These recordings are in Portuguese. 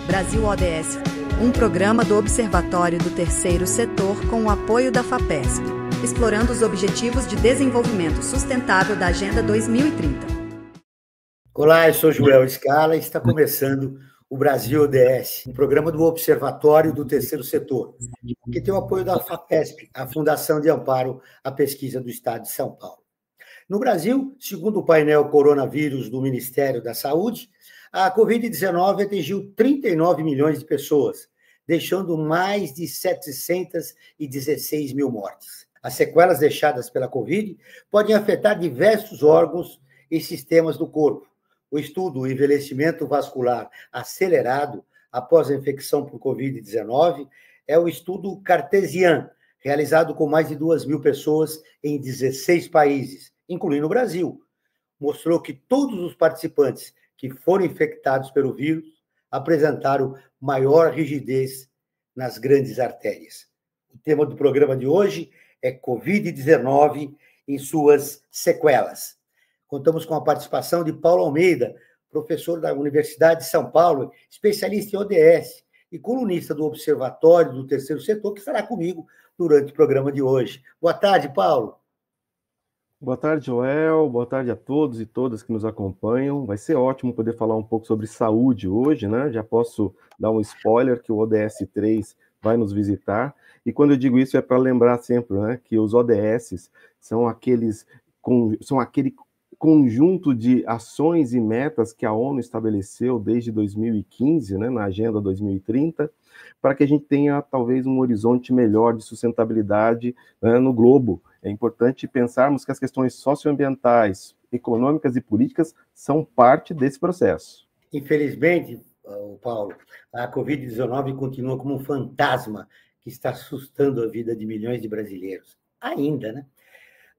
Brasil ODS, um programa do Observatório do Terceiro Setor com o apoio da FAPESP, explorando os Objetivos de Desenvolvimento Sustentável da Agenda 2030. Olá, eu sou Joel Scala e está começando o Brasil ODS, um programa do Observatório do Terceiro Setor, que tem o apoio da FAPESP, a Fundação de Amparo à Pesquisa do Estado de São Paulo. No Brasil, segundo o painel Coronavírus do Ministério da Saúde, a Covid-19 atingiu 39 milhões de pessoas, deixando mais de 716 mil mortes. As sequelas deixadas pela Covid podem afetar diversos órgãos e sistemas do corpo. O estudo O Envelhecimento Vascular Acelerado após a infecção por Covid-19 é o estudo Cartesian, realizado com mais de 2.000 pessoas em 16 países, incluindo o Brasil. Mostrou que todos os participantes que foram infectados pelo vírus apresentaram maior rigidez nas grandes artérias. O tema do programa de hoje é Covid-19 e suas sequelas. Contamos com a participação de Paulo Almeida, professor da Universidade de São Paulo, especialista em ODS e colunista do Observatório do Terceiro Setor, que estará comigo durante o programa de hoje. Boa tarde, Paulo. Boa tarde, Joel. Boa tarde a todos e todas que nos acompanham. Vai ser ótimo poder falar um pouco sobre saúde hoje, né? Já posso dar um spoiler que o ODS 3 vai nos visitar. E quando eu digo isso é para lembrar sempre, né, que os ODS são aquele conjunto de ações e metas que a ONU estabeleceu desde 2015, né, na Agenda 2030, para que a gente tenha talvez um horizonte melhor de sustentabilidade, né, no globo. É importante pensarmos que as questões socioambientais, econômicas e políticas são parte desse processo. Infelizmente, Paulo, a Covid-19 continua como um fantasma que está assustando a vida de milhões de brasileiros. Ainda, né?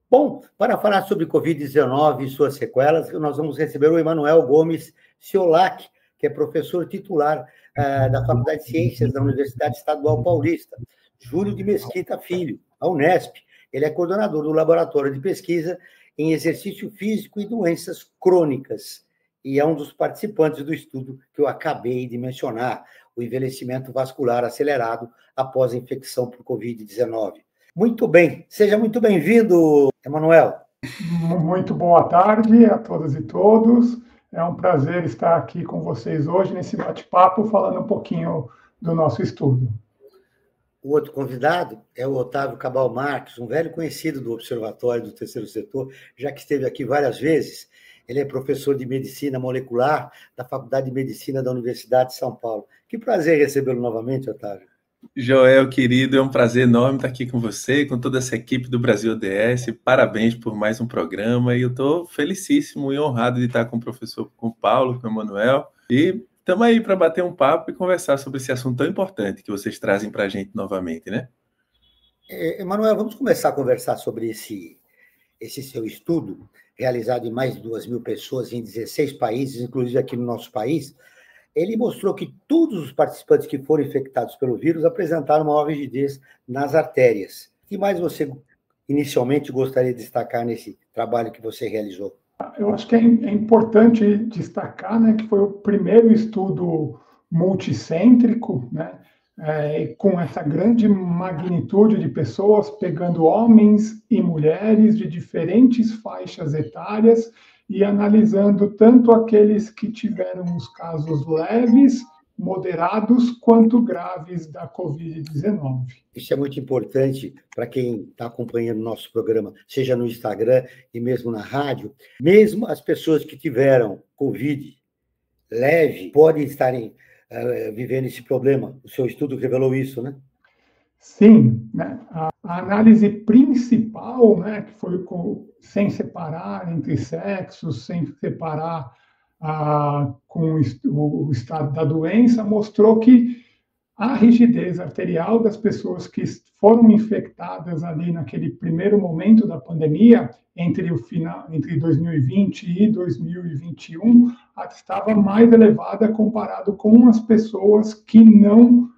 Bom, para falar sobre Covid-19 e suas sequelas, nós vamos receber o Emanuel Gomes Ciolac, que é professor titular da Faculdade de Ciências da Universidade Estadual Paulista, Júlio de Mesquita Filho, a Unesp. Ele é coordenador do Laboratório de Pesquisa em Exercício Físico e Doenças Crônicas e é um dos participantes do estudo que eu acabei de mencionar, o envelhecimento vascular acelerado após a infecção por Covid-19. Muito bem, seja muito bem-vindo, Emanuel. Muito boa tarde a todas e todos. É um prazer estar aqui com vocês hoje nesse bate-papo, falando um pouquinho do nosso estudo. O outro convidado é o Otávio Cabal Marques, um velho conhecido do Observatório do Terceiro Setor, já que esteve aqui várias vezes. Ele é professor de Medicina Molecular da Faculdade de Medicina da Universidade de São Paulo. Que prazer recebê-lo novamente, Otávio. Joel, querido, é um prazer enorme estar aqui com você, com toda essa equipe do Brasil ODS. Parabéns por mais um programa e eu estou felicíssimo e honrado de estar com o professor, com o Paulo, com o Emanuel. E estamos aí para bater um papo e conversar sobre esse assunto tão importante que vocês trazem para a gente novamente, né? Emanuel, vamos começar a conversar sobre esse seu estudo, realizado em mais de 2.000 pessoas em 16 países, inclusive aqui no nosso país. Ele mostrou que todos os participantes que foram infectados pelo vírus apresentaram maior rigidez nas artérias. O que mais você inicialmente gostaria de destacar nesse trabalho que você realizou? Eu acho que é importante destacar, né, que foi o primeiro estudo multicêntrico, né, com essa grande magnitude de pessoas, pegando homens e mulheres de diferentes faixas etárias e analisando tanto aqueles que tiveram os casos leves, moderados, quanto graves da Covid-19. Isso é muito importante para quem está acompanhando o nosso programa, seja no Instagram e mesmo na rádio. Mesmo as pessoas que tiveram Covid leve podem estarem vivendo esse problema. O seu estudo revelou isso, né? Sim, né? A análise principal, né, que foi sem separar entre sexos, sem separar com o estado da doença, mostrou que a rigidez arterial das pessoas que foram infectadas ali naquele primeiro momento da pandemia, entre 2020 e 2021, estava mais elevada comparado com as pessoas que não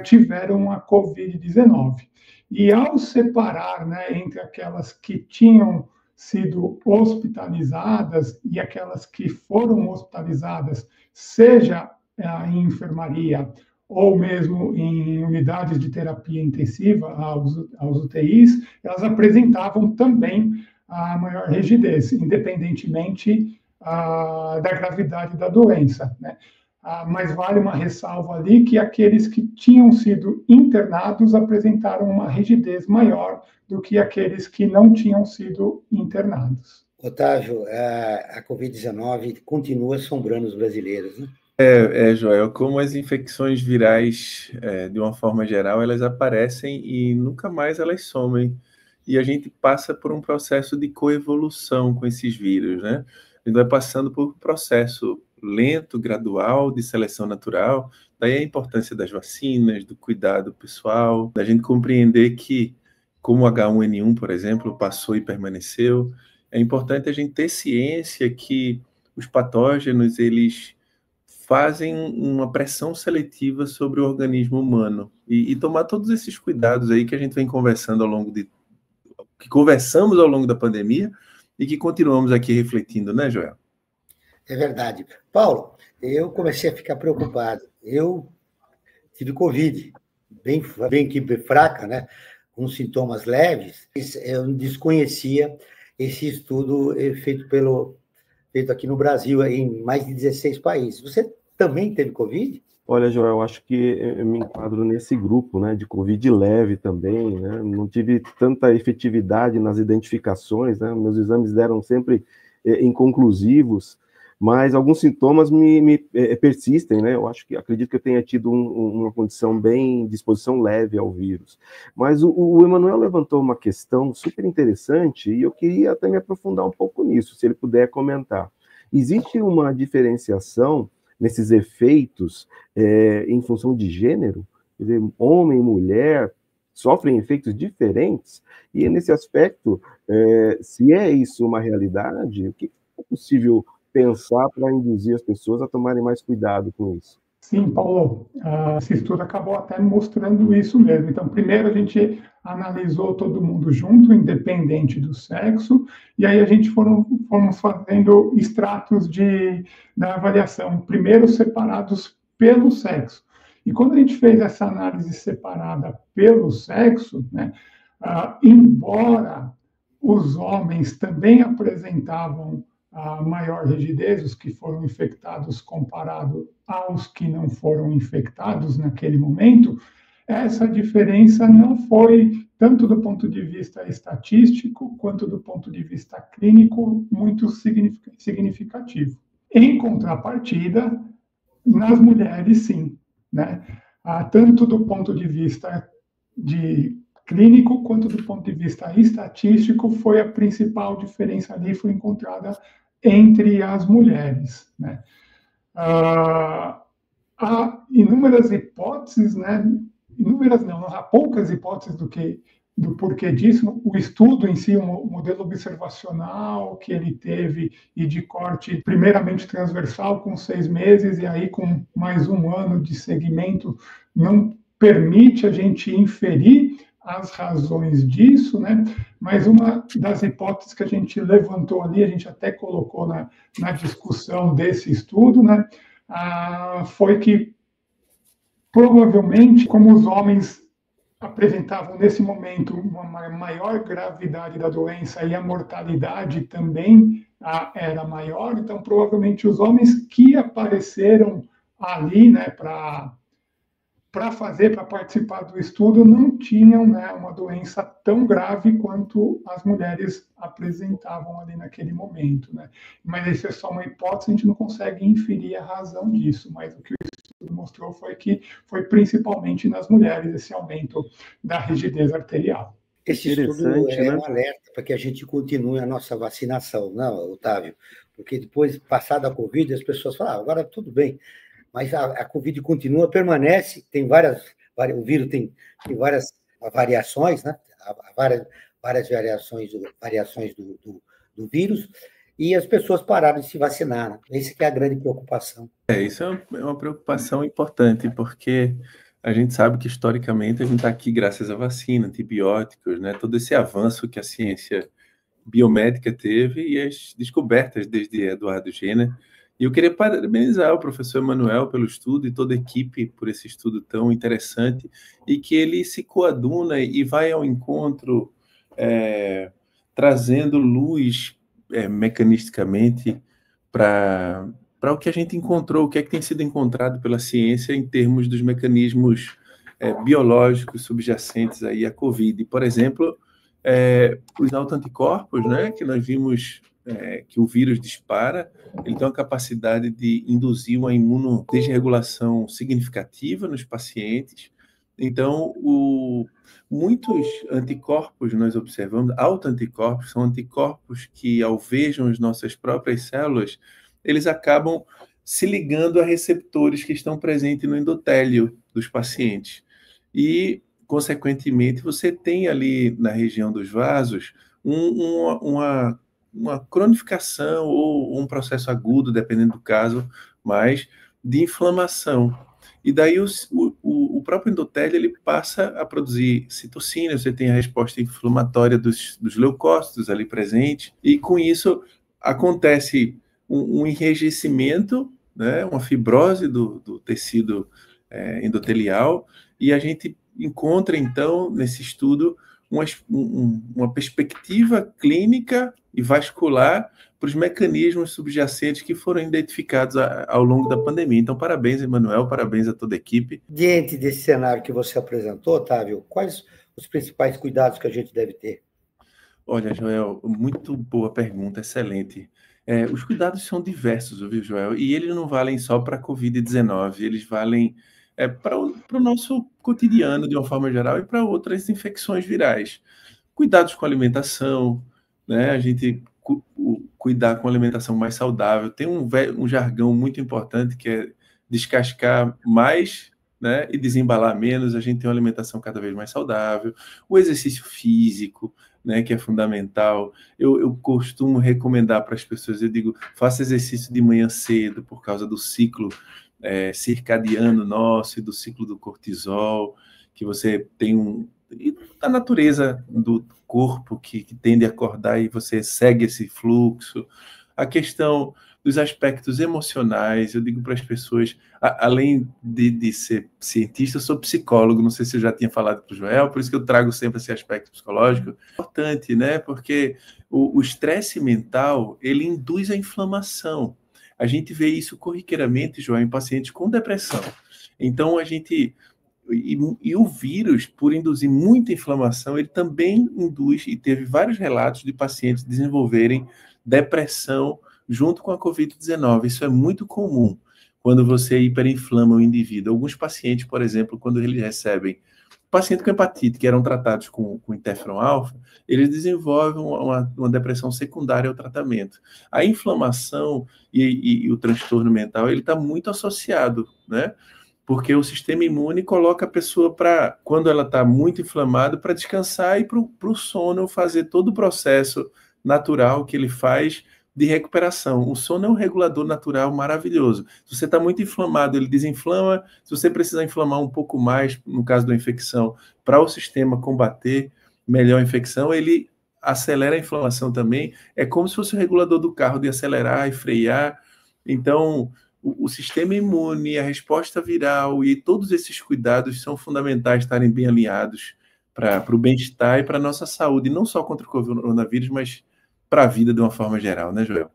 tiveram a Covid-19. E ao separar, né, entre aquelas que tinham sido hospitalizadas e aquelas que foram hospitalizadas, seja em enfermaria ou mesmo em unidades de terapia intensiva, aos UTIs, elas apresentavam também a maior rigidez, independentemente da gravidade da doença, né? Mas vale uma ressalva ali que aqueles que tinham sido internados apresentaram uma rigidez maior do que aqueles que não tinham sido internados. Otávio, a Covid-19 continua assombrando os brasileiros, né? Joel, como as infecções virais, de uma forma geral, elas aparecem e nunca mais elas somem. E a gente passa por um processo de coevolução com esses vírus, né? A gente vai passando por um processo lento, gradual, de seleção natural. Daí a importância das vacinas, do cuidado pessoal, da gente compreender que, como o H1N1, por exemplo, passou e permaneceu, é importante a gente ter ciência que os patógenos, eles fazem uma pressão seletiva sobre o organismo humano e tomar todos esses cuidados aí que a gente vem conversando que conversamos ao longo da pandemia e que continuamos aqui refletindo, né, Joel? É verdade. Paulo, eu comecei a ficar preocupado. Eu tive Covid, bem fraca, né, com sintomas leves. Eu desconhecia esse estudo feito aqui no Brasil, em mais de 16 países. Você também teve Covid? Olha, Joel, eu acho que eu me enquadro nesse grupo, né, de Covid leve também, né, não tive tanta efetividade nas identificações, né, meus exames eram sempre inconclusivos, mas alguns sintomas me persistem, né, acredito que eu tenha tido uma condição bem de exposição leve ao vírus. Mas o Emanuel levantou uma questão super interessante e eu queria até me aprofundar um pouco nisso, se ele puder comentar. Existe uma diferenciação nesses efeitos em função de gênero? Quer dizer, homem e mulher sofrem efeitos diferentes? E nesse aspecto, se é isso uma realidade, o que é possível pensar para induzir as pessoas a tomarem mais cuidado com isso? Sim, Paulo, esse estudo acabou até mostrando isso mesmo. Então, primeiro a gente analisou todo mundo junto, independente do sexo, e aí a gente fomos fazendo extratos da avaliação, primeiro separados pelo sexo. E quando a gente fez essa análise separada pelo sexo, né, embora os homens também apresentavam a maior rigidez, os que foram infectados comparado aos que não foram infectados naquele momento, essa diferença não foi, tanto do ponto de vista estatístico, quanto do ponto de vista clínico, muito significativo. Em contrapartida, nas mulheres, sim, né? Tanto do ponto de vista clínico, quanto do ponto de vista estatístico, foi a principal diferença ali, foi encontrada entre as mulheres, né? Há inúmeras hipóteses, né? Inúmeras não, há poucas hipóteses do porquê disso. O estudo em si, o modelo observacional que ele teve e de corte primeiramente transversal com 6 meses e aí com mais 1 ano de segmento, não permite a gente inferir as razões disso, né? Mas uma das hipóteses que a gente levantou ali, a gente até colocou na discussão desse estudo, né? Foi que provavelmente, como os homens apresentavam nesse momento uma maior gravidade da doença e a mortalidade também era maior, então provavelmente os homens que apareceram ali, né, para participar do estudo, não tinham, né, uma doença tão grave quanto as mulheres apresentavam ali naquele momento, né? Mas isso é só uma hipótese, a gente não consegue inferir a razão disso, mas o que o estudo mostrou foi que foi principalmente nas mulheres esse aumento da rigidez arterial. Esse estudo é um alerta para que a gente continue a nossa vacinação, não, Otávio? Porque depois, passada a Covid, as pessoas falam, agora tudo bem. Mas a Covid continua, permanece, o vírus tem várias variações, né? Várias variações do vírus, e as pessoas pararam de se vacinar, né? Essa que é a grande preocupação. Isso é uma preocupação importante, porque a gente sabe que, historicamente, a gente está aqui graças à vacina, antibióticos, né? Todo esse avanço que a ciência biomédica teve e as descobertas desde Eduardo Jenner. E eu queria parabenizar o professor Emanuel pelo estudo e toda a equipe por esse estudo tão interessante, e que ele se coaduna e vai ao encontro, trazendo luz mecanisticamente para o que a gente encontrou, o que é que tem sido encontrado pela ciência em termos dos mecanismos biológicos subjacentes aí à Covid. Por exemplo, os autoanticorpos, né, que nós vimos que o vírus dispara, ele tem uma capacidade de induzir uma imunodesregulação significativa nos pacientes. Então, muitos anticorpos nós observamos, autoanticorpos, são anticorpos que, alvejam as nossas próprias células, eles acabam se ligando a receptores que estão presentes no endotélio dos pacientes. E, consequentemente, você tem ali na região dos vasos uma cronificação ou um processo agudo, dependendo do caso, mas de inflamação. E daí o próprio endotélio ele passa a produzir citocina, você tem a resposta inflamatória dos leucócitos ali presente, e com isso acontece um enrijecimento, né, uma fibrose do tecido endotelial, e a gente encontra, então, nesse estudo, uma perspectiva clínica e vascular para os mecanismos subjacentes que foram identificados ao longo da pandemia. Então, parabéns, Emanuel, parabéns a toda a equipe. Diante desse cenário que você apresentou, Otávio, quais os principais cuidados que a gente deve ter? Olha, Joel, muito boa pergunta, excelente. Os cuidados são diversos, viu, Joel? E eles não valem só para a Covid-19, eles valem para o nosso cotidiano, de uma forma geral, e para outras infecções virais. Cuidados com a alimentação, né? A gente cuidar com a alimentação mais saudável. Tem um jargão muito importante que é descascar mais, né, e desembalar menos. A gente tem uma alimentação cada vez mais saudável. O exercício físico, né, que é fundamental. Eu costumo recomendar para as pessoas, eu digo, faça exercício de manhã cedo, por causa do ciclo circadiano nosso e do ciclo do cortisol, que você tem e da natureza do corpo que tende a acordar, e você segue esse fluxo. A questão dos aspectos emocionais, eu digo para as pessoas, além de ser cientista, eu sou psicólogo, não sei se eu já tinha falado para o Joel, por isso que eu trago sempre esse aspecto psicológico. Importante, né? Porque o estresse mental, ele induz a inflamação. A gente vê isso corriqueiramente, Joel, em pacientes com depressão. Então, E o vírus, por induzir muita inflamação, ele também induz, e teve vários relatos de pacientes desenvolverem depressão junto com a Covid-19. Isso é muito comum quando você hiperinflama o indivíduo. Alguns pacientes, por exemplo, quando eles recebem paciente com hepatite, que eram tratados com interferon alfa, eles desenvolvem uma depressão secundária ao tratamento. A inflamação e o transtorno mental, ele está muito associado, né? Porque o sistema imune coloca a pessoa para, quando ela está muito inflamada, para descansar e para o sono fazer todo o processo natural que ele faz de recuperação. O sono é um regulador natural maravilhoso. Se você está muito inflamado, ele desinflama. Se você precisar inflamar um pouco mais, no caso da infecção, para o sistema combater melhor a infecção, ele acelera a inflamação também. É como se fosse o regulador do carro, de acelerar e frear. Então, o sistema imune, a resposta viral e todos esses cuidados são fundamentais estarem bem alinhados para o bem-estar e para a nossa saúde, não só contra o coronavírus, mas para a vida de uma forma geral, né, Joel?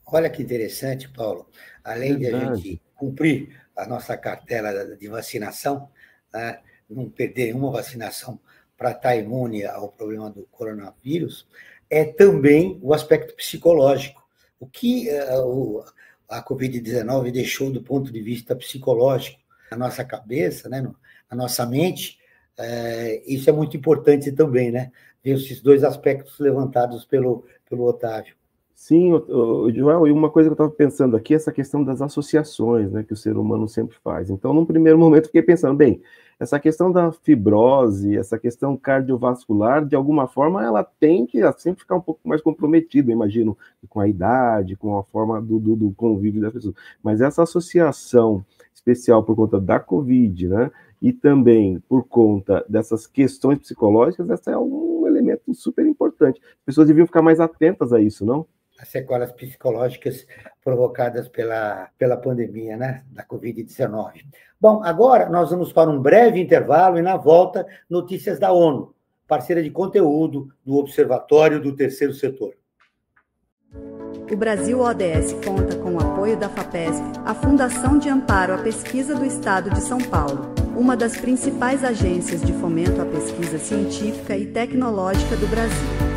Olha que interessante, Paulo. Além de a gente cumprir a nossa cartela de vacinação, né, não perder uma vacinação para estar imune ao problema do coronavírus, é também o aspecto psicológico. O que a Covid-19 deixou do ponto de vista psicológico na nossa cabeça, né, na nossa mente, isso é muito importante também, né? Ver esses dois aspectos levantados pelo Otávio. Sim, Joel, e uma coisa que eu estava pensando aqui é essa questão das associações, né, que o ser humano sempre faz. Então, num primeiro momento, fiquei pensando, bem, essa questão da fibrose, essa questão cardiovascular, de alguma forma, ela tem que sempre ficar um pouco mais comprometida, imagino, com a idade, com a forma do convívio das pessoas. Mas essa associação especial por conta da Covid, né, e também por conta dessas questões psicológicas, essa é um elemento super importante. As pessoas deviam ficar mais atentas a isso, não? as sequelas psicológicas provocadas pela pandemia, né, da Covid-19. Bom, agora nós vamos para um breve intervalo e, na volta, notícias da ONU, parceira de conteúdo do Observatório do Terceiro Setor. O Brasil ODS conta com o apoio da FAPESP, a Fundação de Amparo à Pesquisa do Estado de São Paulo, uma das principais agências de fomento à pesquisa científica e tecnológica do Brasil.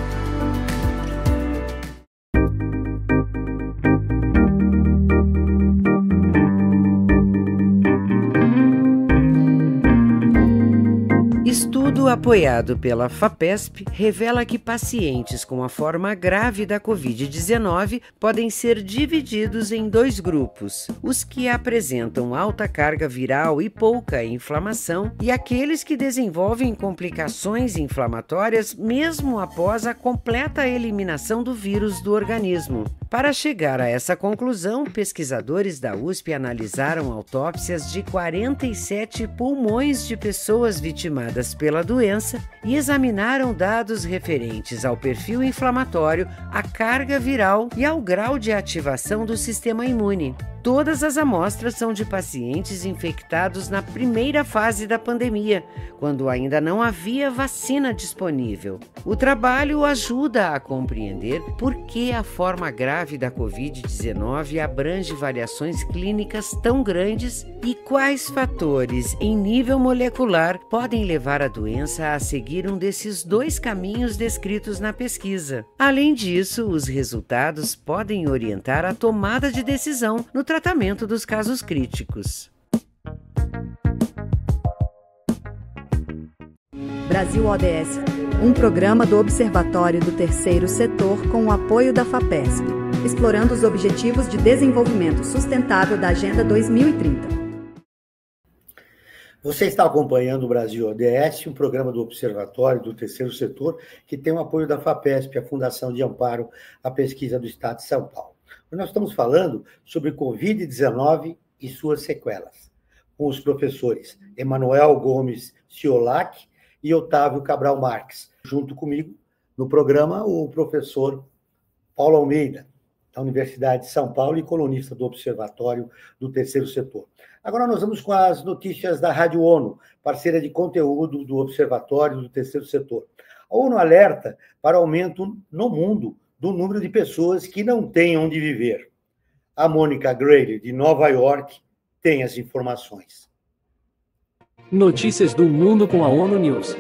Estudo apoiado pela FAPESP revela que pacientes com a forma grave da Covid-19 podem ser divididos em 2 grupos: os que apresentam alta carga viral e pouca inflamação, e aqueles que desenvolvem complicações inflamatórias mesmo após a completa eliminação do vírus do organismo. Para chegar a essa conclusão, pesquisadores da USP analisaram autópsias de 47 pulmões de pessoas vitimadas pela doença e examinaram dados referentes ao perfil inflamatório, à carga viral e ao grau de ativação do sistema imune. Todas as amostras são de pacientes infectados na primeira fase da pandemia, quando ainda não havia vacina disponível. O trabalho ajuda a compreender por que a forma grave da Covid-19 abrange variações clínicas tão grandes e quais fatores, em nível molecular, podem levar a doença a seguir um desses 2 caminhos descritos na pesquisa. Além disso, os resultados podem orientar a tomada de decisão no tratamento dos casos críticos. Brasil ODS, um programa do Observatório do Terceiro Setor com o apoio da FAPESP, explorando os Objetivos de Desenvolvimento Sustentável da Agenda 2030. Você está acompanhando o Brasil ODS, um programa do Observatório do Terceiro Setor, que tem o apoio da FAPESP, a Fundação de Amparo à Pesquisa do Estado de São Paulo. Nós estamos falando sobre Covid-19 e suas sequelas, com os professores Emanuel Gomes Ciolac e Otávio Cabral Marques. Junto comigo, no programa, o professor Paulo Almeida, da Universidade de São Paulo e colunista do Observatório do Terceiro Setor. Agora nós vamos com as notícias da Rádio ONU, parceira de conteúdo do Observatório do Terceiro Setor. A ONU alerta para aumento no mundo do número de pessoas que não têm onde viver. A Mônica Grayle, de Nova York, tem as informações. Notícias do mundo com a ONU News.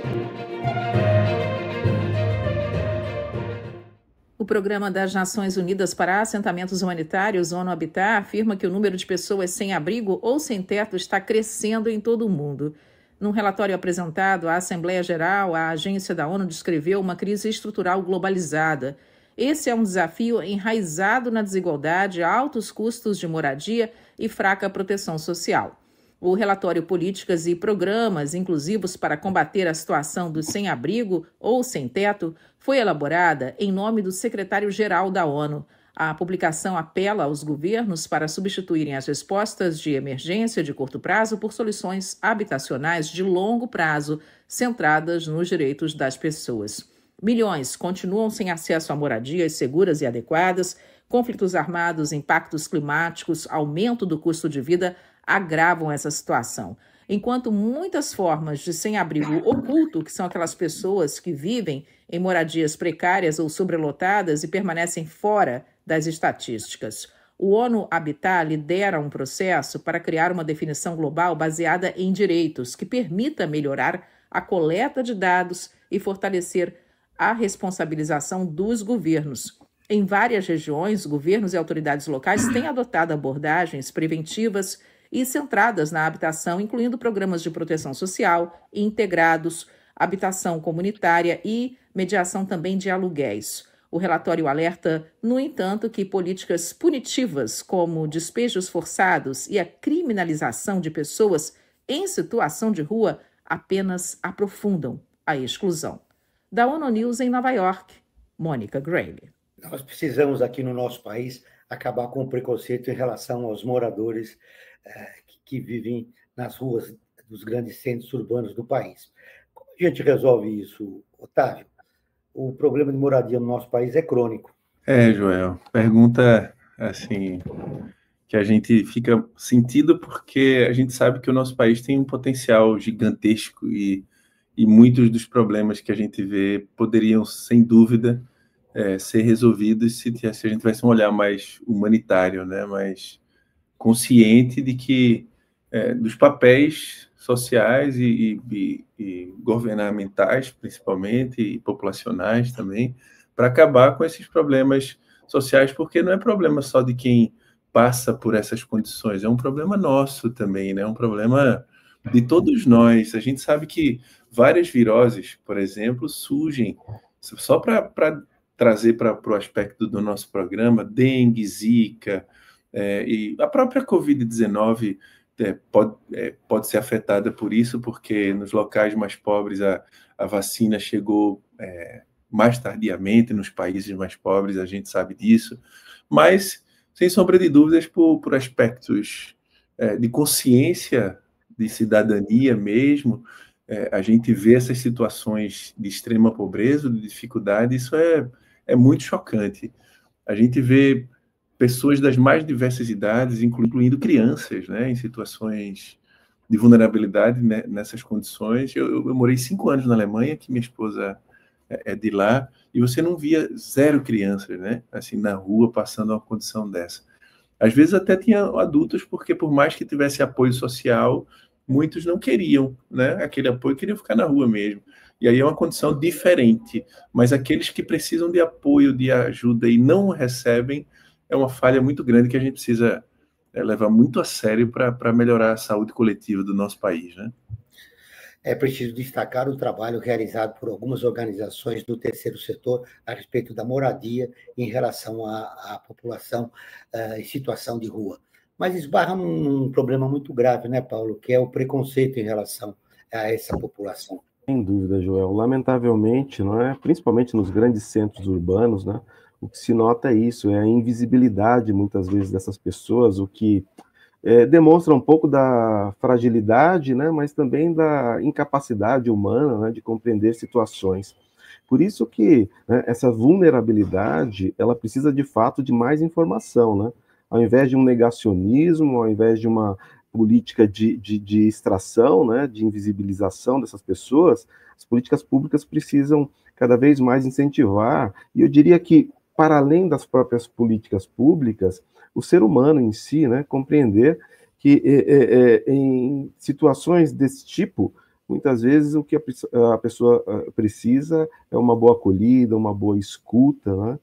O Programa das Nações Unidas para Assentamentos Humanitários, ONU Habitat, afirma que o número de pessoas sem abrigo ou sem teto está crescendo em todo o mundo. Num relatório apresentado à Assembleia Geral, a agência da ONU descreveu uma crise estrutural globalizada. Esse é um desafio enraizado na desigualdade, altos custos de moradia e fraca proteção social. O relatório Políticas e Programas Inclusivos para Combater a Situação dos Sem-Abrigo ou Sem-Teto foi elaborada em nome do secretário-geral da ONU. A publicação apela aos governos para substituírem as respostas de emergência de curto prazo por soluções habitacionais de longo prazo, centradas nos direitos das pessoas. Milhões continuam sem acesso a moradias seguras e adequadas, conflitos armados, impactos climáticos, aumento do custo de vida agravam essa situação. Enquanto muitas formas de sem-abrigo oculto, que são aquelas pessoas que vivem em moradias precárias ou sobrelotadas e permanecem fora das estatísticas. O ONU Habitat lidera um processo para criar uma definição global baseada em direitos que permita melhorar a coleta de dados e fortalecer a responsabilização dos governos. Em várias regiões, governos e autoridades locais têm adotado abordagens preventivas e centradas na habitação, incluindo programas de proteção social integrados, habitação comunitária e mediação também de aluguéis. O relatório alerta, no entanto, que políticas punitivas, como despejos forçados e a criminalização de pessoas em situação de rua, apenas aprofundam a exclusão. Da ONU News em Nova York, Mônica Grayle. Nós precisamos aqui no nosso país acabar com o preconceito em relação aos moradores que vivem nas ruas dos grandes centros urbanos do país. Como a gente resolve isso, Otávio? O problema de moradia no nosso país é crônico. Joel, pergunta assim que a gente fica sentido porque a gente sabe que o nosso país tem um potencial gigantesco e muitos dos problemas que a gente vê poderiam, sem dúvida, ser resolvidos se a gente tivesse um olhar mais humanitário, né? Mais consciente de que dos papéis sociais e governamentais, principalmente, e populacionais também, para acabar com esses problemas sociais, porque não é problema só de quem passa por essas condições, é um problema nosso também, né? É um problema de todos nós. A gente sabe que várias viroses, por exemplo, surgem, só para trazer para o aspecto do nosso programa, dengue, zika, e a própria Covid-19 pode ser afetada por isso, porque nos locais mais pobres a vacina chegou mais tardiamente, nos países mais pobres, a gente sabe disso, mas, sem sombra de dúvidas, por aspectos de consciência, de cidadania mesmo, a gente vê essas situações de extrema pobreza, de dificuldade, isso é muito chocante. A gente vê pessoas das mais diversas idades, incluindo crianças, né, em situações de vulnerabilidade, né, nessas condições. Eu morei 5 anos na Alemanha, que minha esposa é de lá, e você não via 0 crianças, né, assim, na rua, passando uma condição dessa. Às vezes até tinha adultos, porque por mais que tivesse apoio social, muitos não queriam, né, aquele apoio, queriam ficar na rua mesmo. E aí é uma condição diferente, mas aqueles que precisam de apoio, de ajuda e não recebem, é uma falha muito grande que a gente precisa levar muito a sério para melhorar a saúde coletiva do nosso país, né? É preciso destacar o trabalho realizado por algumas organizações do terceiro setor a respeito da moradia em relação à população em situação de rua. Mas esbarra num problema muito grave, né, Paulo, que é o preconceito em relação a essa população. Sem dúvida, Joel. Lamentavelmente, não é? Principalmente nos grandes centros urbanos, né? O que se nota é isso, é a invisibilidade, muitas vezes, dessas pessoas, o que demonstra um pouco da fragilidade, né, mas também da incapacidade humana, né, de compreender situações. Por isso que, né, essa vulnerabilidade, ela precisa, de fato, de mais informação, né? Ao invés de um negacionismo, ao invés de uma política de extração, né, de invisibilização dessas pessoas, as políticas públicas precisam cada vez mais incentivar, e eu diria que, para além das próprias políticas públicas, o ser humano em si, né, compreender que em situações desse tipo, muitas vezes o que a pessoa precisa é uma boa acolhida, uma boa escuta, né?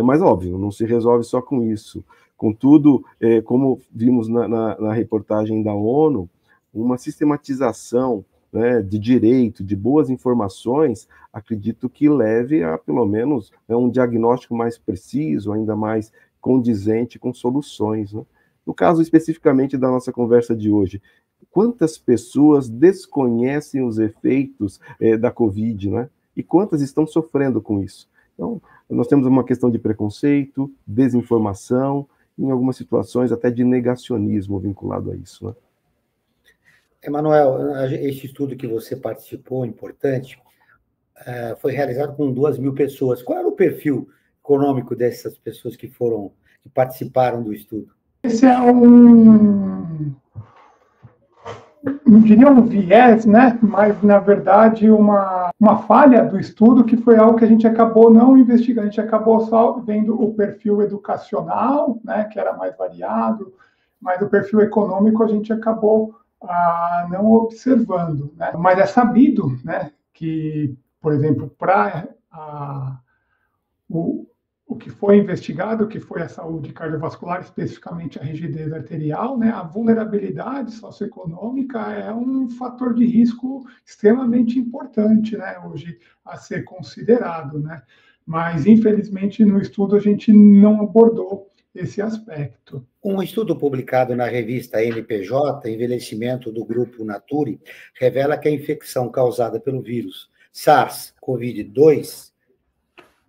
Mas, óbvio, não se resolve só com isso. Contudo, como vimos na reportagem da ONU, uma sistematização, né, de direito, de boas informações, acredito que leve a, pelo menos, um diagnóstico mais preciso, ainda mais condizente com soluções, né? No caso especificamente da nossa conversa de hoje, quantas pessoas desconhecem os efeitos da Covid, né? E quantas estão sofrendo com isso? Então, nós temos uma questão de preconceito, desinformação, em algumas situações até de negacionismo vinculado a isso, né? Emanuel, esse estudo que você participou, importante, foi realizado com 2.000 pessoas. Qual era o perfil econômico dessas pessoas que participaram do estudo? Esse é não diria um viés, né? Mas, na verdade, uma falha do estudo, que foi algo que a gente acabou não investigando, a gente acabou só vendo o perfil educacional, né, que era mais variado, mas o perfil econômico a gente acabou não observando, né? Mas é sabido, né, que, por exemplo, para o que foi investigado, que foi a saúde cardiovascular, especificamente a rigidez arterial, né, a vulnerabilidade socioeconômica é um fator de risco extremamente importante, né, hoje a ser considerado, né? Mas, infelizmente, no estudo a gente não abordou esse aspecto. Um estudo publicado na revista NPJ, Envelhecimento do Grupo Nature, revela que a infecção causada pelo vírus SARS-CoV-2,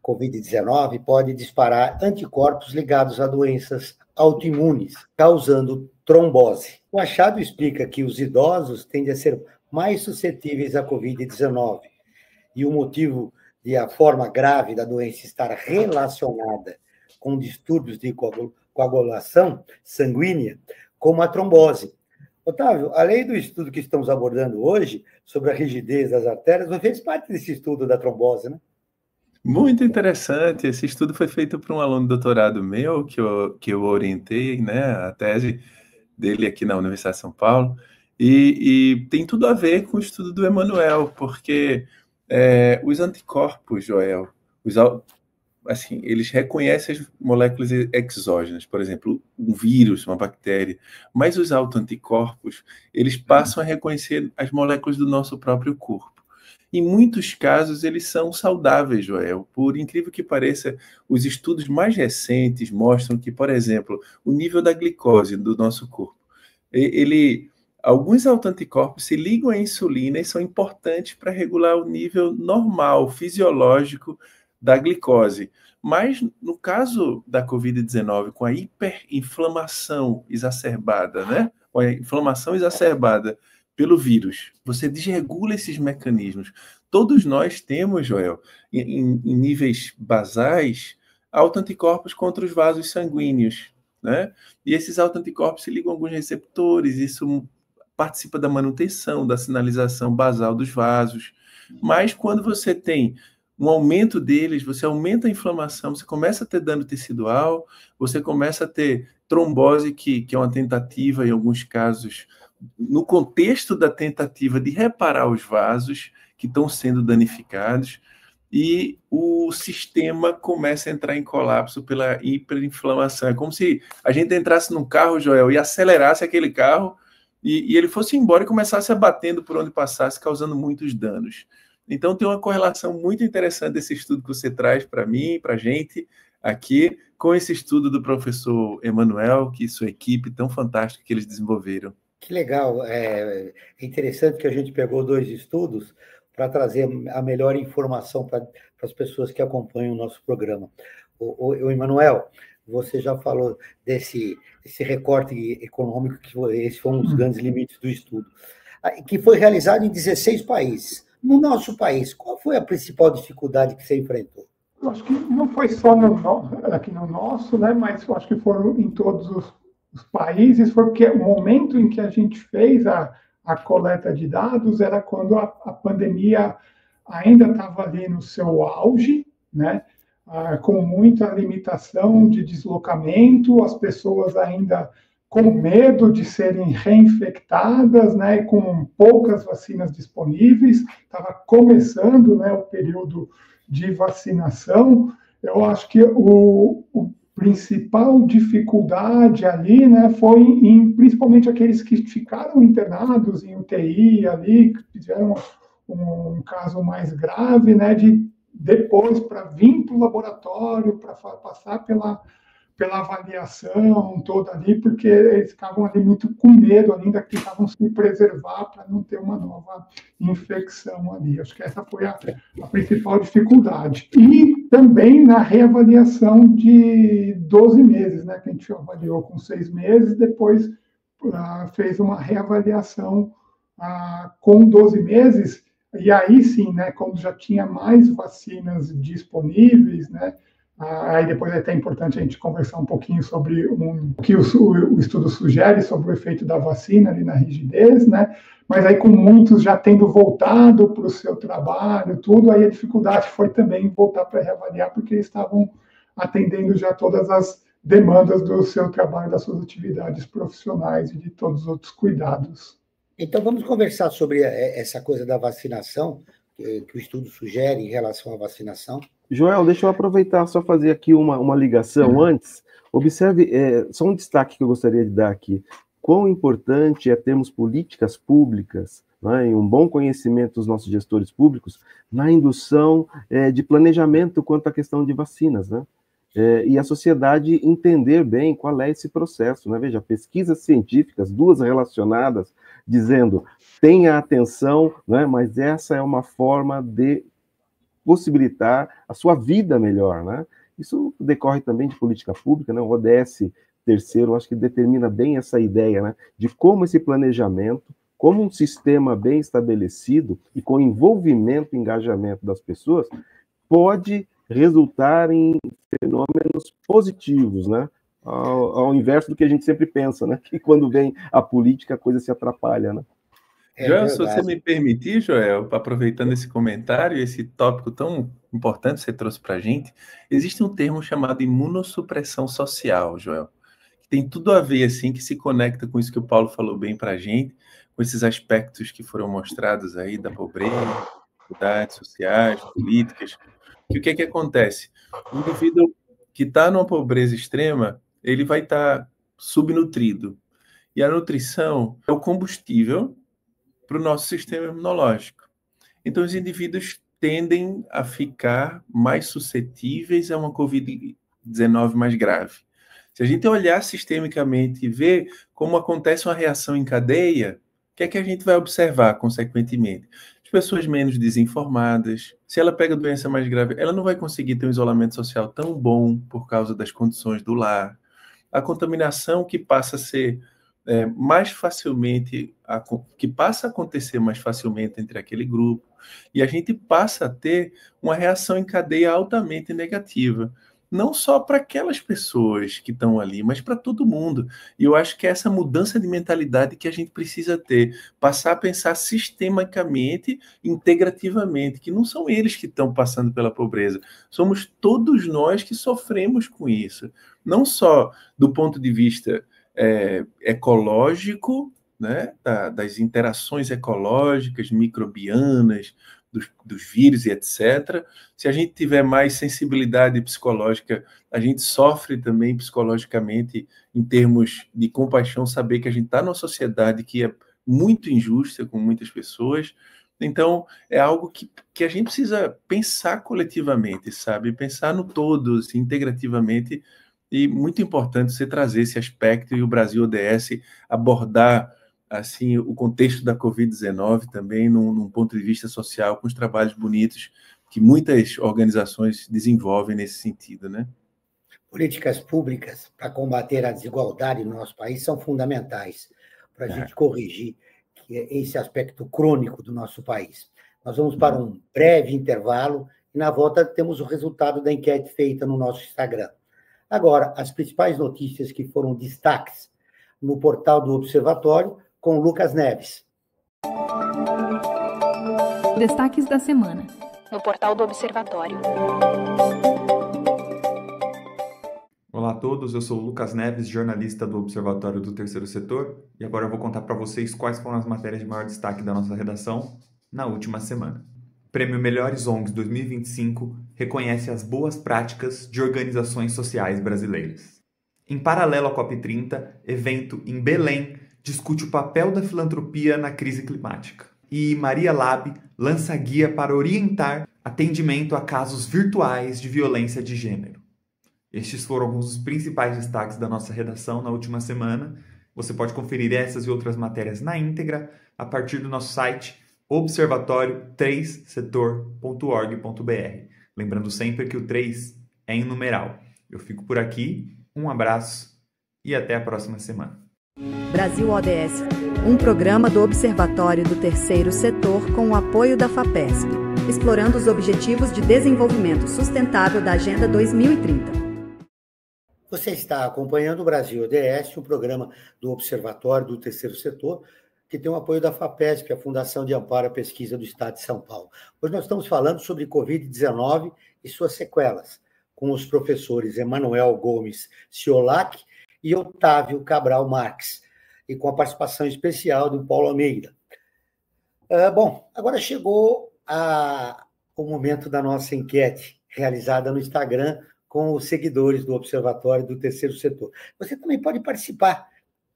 Covid-19, pode disparar anticorpos ligados a doenças autoimunes, causando trombose. O achado explica que os idosos tendem a ser mais suscetíveis à Covid-19, e o motivo de a forma grave da doença estar relacionada com distúrbios de coagulação sanguínea, como a trombose. Otávio, além do estudo que estamos abordando hoje, sobre a rigidez das artérias, você fez parte desse estudo da trombose, né? Muito interessante. Esse estudo foi feito por um aluno de doutorado meu, que eu orientei, né, a tese dele aqui na Universidade de São Paulo, e tem tudo a ver com o estudo do Emanuel, porque os anticorpos, Joel, assim, eles reconhecem as moléculas exógenas, por exemplo, um vírus, uma bactéria, mas os autoanticorpos, eles passam a reconhecer as moléculas do nosso próprio corpo. Em muitos casos, eles são saudáveis, Joel. Por incrível que pareça, os estudos mais recentes mostram que, por exemplo, o nível da glicose do nosso corpo, alguns autoanticorpos se ligam à insulina e são importantes para regular o nível normal, fisiológico da glicose. Mas, no caso da Covid-19, com a hiperinflamação exacerbada, né? Com a inflamação exacerbada pelo vírus, você desregula esses mecanismos. Todos nós temos, Joel, em níveis basais, autoanticorpos contra os vasos sanguíneos, né? E esses autoanticorpos se ligam a alguns receptores, isso participa da manutenção, da sinalização basal dos vasos. Mas quando você tem um aumento deles, você aumenta a inflamação, você começa a ter dano tecidual, você começa a ter trombose, que é uma tentativa, em alguns casos, no contexto da tentativa de reparar os vasos que estão sendo danificados, e o sistema começa a entrar em colapso pela hiperinflamação. É como se a gente entrasse num carro, Joel, e acelerasse aquele carro, e ele fosse embora e começasse a batendo por onde passasse, causando muitos danos. Então, tem uma correlação muito interessante desse estudo que você traz para mim, para a gente, aqui, com esse estudo do professor Emanuel, que sua equipe tão fantástica que eles desenvolveram. Que legal. É interessante que a gente pegou 2 estudos para trazer a melhor informação para as pessoas que acompanham o nosso programa. O Emanuel, você já falou desse recorte econômico, que esses foram os grandes limites do estudo, que foi realizado em 16 países. No nosso país, qual foi a principal dificuldade que você enfrentou? Eu acho que não foi só aqui no nosso, né, mas eu acho que foram em todos os países, foi porque o momento em que a gente fez a coleta de dados era quando a pandemia ainda estava ali no seu auge, né, com muita limitação de deslocamento, as pessoas ainda com medo de serem reinfectadas, né, e com poucas vacinas disponíveis, estava começando, né, o período de vacinação. Eu acho que o principal dificuldade ali, né, foi principalmente aqueles que ficaram internados em UTI ali, que tiveram um caso mais grave, né, de depois para vir para o laboratório, para passar pela avaliação toda ali, porque eles ficavam ali muito com medo ainda, que tentavam se preservar para não ter uma nova infecção ali. Acho que essa foi a principal dificuldade. E também na reavaliação de 12 meses, né, que a gente avaliou com 6 meses, depois fez uma reavaliação com 12 meses, e aí sim, né, quando já tinha mais vacinas disponíveis, né, aí depois é até importante a gente conversar um pouquinho sobre o que o estudo sugere sobre o efeito da vacina ali na rigidez, né? Mas aí com muitos já tendo voltado para o seu trabalho, tudo, aí a dificuldade foi também voltar para reavaliar, porque eles estavam atendendo já todas as demandas do seu trabalho, das suas atividades profissionais e de todos os outros cuidados. Então vamos conversar sobre essa coisa da vacinação, que o estudo sugere em relação à vacinação. Joel, deixa eu aproveitar só fazer aqui uma ligação antes. Observe, só um destaque que eu gostaria de dar aqui. Quão importante é termos políticas públicas, né, e um bom conhecimento dos nossos gestores públicos na indução de planejamento quanto à questão de vacinas, né? E a sociedade entender bem qual é esse processo, né? Veja, pesquisas científicas, 2 relacionadas, dizendo, tenha atenção, né? Mas essa é uma forma de possibilitar a sua vida melhor, né? Isso decorre também de política pública, né? O ODS terceiro, acho que determina bem essa ideia, né? De como esse planejamento, como um sistema bem estabelecido e com envolvimento e engajamento das pessoas, pode resultar em fenômenos positivos, né? Ao inverso do que a gente sempre pensa, né? Que quando vem a política, a coisa se atrapalha, né? Joel, se você me permitir, Joel, aproveitando esse comentário, esse tópico tão importante que você trouxe para a gente, existe um termo chamado imunossupressão social, Joel, que tem tudo a ver, assim, que se conecta com isso que o Paulo falou bem para a gente, com esses aspectos que foram mostrados aí da pobreza, dificuldades sociais, políticas. E o que é que acontece? O indivíduo que está numa pobreza extrema, ele vai estar subnutrido. E a nutrição é o combustível para o nosso sistema imunológico. Então, os indivíduos tendem a ficar mais suscetíveis a uma Covid-19 mais grave. Se a gente olhar sistemicamente e ver como acontece uma reação em cadeia, o que é que a gente vai observar, consequentemente? As pessoas menos desinformadas, se ela pega doença mais grave, ela não vai conseguir ter um isolamento social tão bom por causa das condições do lar. A contaminação que passa a ser mais facilmente, que passa a acontecer mais facilmente entre aquele grupo, e a gente passa a ter uma reação em cadeia altamente negativa, não só para aquelas pessoas que estão ali, mas para todo mundo. E eu acho que é essa mudança de mentalidade que a gente precisa ter, passar a pensar sistemicamente, integrativamente, que não são eles que estão passando pela pobreza, somos todos nós que sofremos com isso, não só do ponto de vista ecológico, né, das interações ecológicas, microbianas, dos vírus e etc. Se a gente tiver mais sensibilidade psicológica, a gente sofre também psicologicamente em termos de compaixão, saber que a gente está numa sociedade que é muito injusta com muitas pessoas. Então, é algo que a gente precisa pensar coletivamente, sabe? Pensar no todo, assim, integrativamente. E muito importante você trazer esse aspecto e o Brasil ODS abordar assim o contexto da Covid-19 também num ponto de vista social, com os trabalhos bonitos que muitas organizações desenvolvem nesse sentido, né? Políticas públicas para combater a desigualdade no nosso país são fundamentais para a gente corrigir esse aspecto crônico do nosso país. Nós vamos para um breve intervalo e, na volta, temos o resultado da enquete feita no nosso Instagram. Agora, as principais notícias que foram destaques no portal do Observatório, com Lucas Neves. Destaques da semana. No portal do Observatório. Olá a todos, eu sou o Lucas Neves, jornalista do Observatório do Terceiro Setor, e agora eu vou contar para vocês quais foram as matérias de maior destaque da nossa redação na última semana. Prêmio Melhores ONGs 2025 reconhece as boas práticas de organizações sociais brasileiras. Em paralelo à COP30, evento em Belém discute o papel da filantropia na crise climática. E Maria Lab lança guia para orientar atendimento a casos virtuais de violência de gênero. Estes foram alguns dos principais destaques da nossa redação na última semana. Você pode conferir essas e outras matérias na íntegra a partir do nosso site observatório3setor.org.br. Lembrando sempre que o 3 é em numeral. Eu fico por aqui, um abraço e até a próxima semana. Brasil ODS, um programa do Observatório do Terceiro Setor com o apoio da FAPESP, explorando os Objetivos de Desenvolvimento Sustentável da Agenda 2030. Você está acompanhando o Brasil ODS, um programa do Observatório do Terceiro Setor, que tem o apoio da FAPESP, a Fundação de Amparo à Pesquisa do Estado de São Paulo. Hoje nós estamos falando sobre Covid-19 e suas sequelas, com os professores Emanuel Gomes Ciolac e Otávio Cabral Marques, e com a participação especial do Paulo Almeida. Bom, agora chegou o momento da nossa enquete, realizada no Instagram com os seguidores do Observatório do Terceiro Setor. Você também pode participar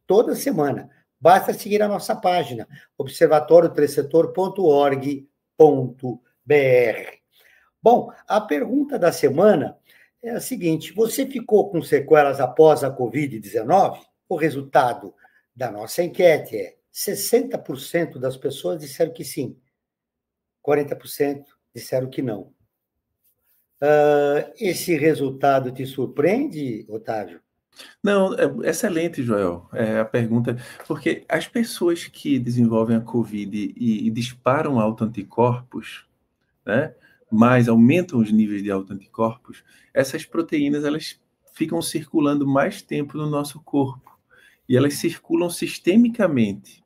toda semana. Basta seguir a nossa página, observatoriotercetor.org.br. Bom, a pergunta da semana é a seguinte: você ficou com sequelas após a Covid-19? O resultado da nossa enquete é 60% das pessoas disseram que sim, 40% disseram que não. Esse resultado te surpreende, Otávio? Não, é excelente, Joel, a pergunta, porque as pessoas que desenvolvem a Covid e disparam autoanticorpos, né, mais aumentam os níveis de autoanticorpos, essas proteínas elas ficam circulando mais tempo no nosso corpo e elas circulam sistemicamente.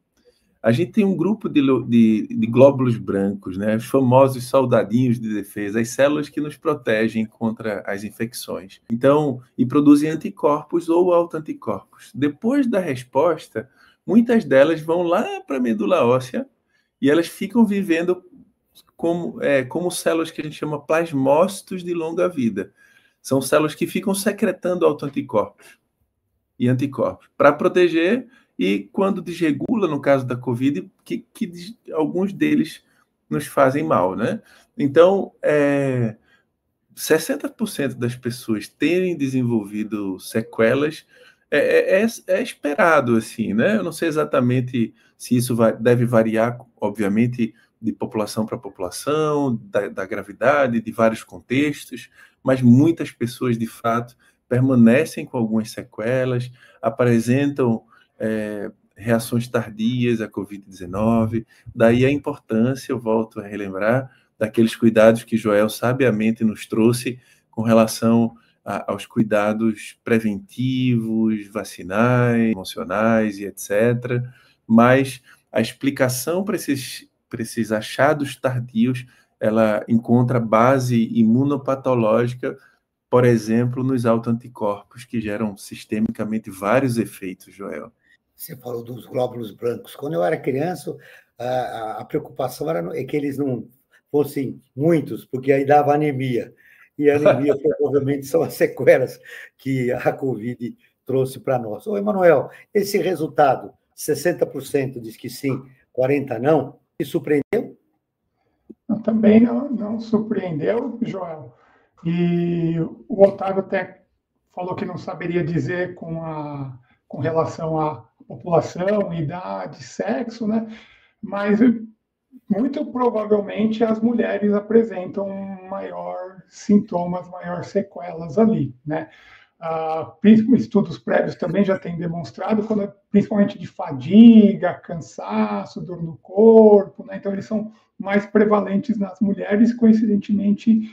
A gente tem um grupo de glóbulos brancos, né? Os famosos soldadinhos de defesa, as células que nos protegem contra as infecções. Então, e produzem anticorpos ou autoanticorpos. Depois da resposta, muitas delas vão lá para a medula óssea e elas ficam vivendo como células que a gente chama plasmócitos de longa vida. São células que ficam secretando autoanticorpos e anticorpos para proteger. E quando desregula, no caso da Covid, que alguns deles nos fazem mal, né? Então, 60% das pessoas terem desenvolvido sequelas é esperado, assim, né? Eu não sei exatamente se isso deve variar, obviamente, de população para população, da gravidade, de vários contextos, mas muitas pessoas, de fato, permanecem com algumas sequelas, apresentam reações tardias à Covid-19, daí a importância, eu volto a relembrar, daqueles cuidados que Joel sabiamente nos trouxe com relação aos cuidados preventivos, vacinais, emocionais e etc. Mas a explicação para esses achados tardios, ela encontra base imunopatológica, por exemplo, nos autoanticorpos, que geram sistemicamente vários efeitos, Joel. Você falou dos glóbulos brancos. Quando eu era criança, a preocupação era que eles não fossem muitos, porque aí dava anemia. E a anemia, provavelmente, são as sequelas que a Covid trouxe para nós. Ô, Emanuel, esse resultado, 60% diz que sim, 40% não, te surpreendeu? Também não surpreendeu, Joel. E o Otávio até falou que não saberia dizer com relação à população, idade, sexo, né? Mas muito provavelmente as mulheres apresentam maior sintomas, maior sequelas ali, né? Estudos prévios também já têm demonstrado, principalmente de fadiga, cansaço, dor no corpo, né? Então eles são mais prevalentes nas mulheres, coincidentemente,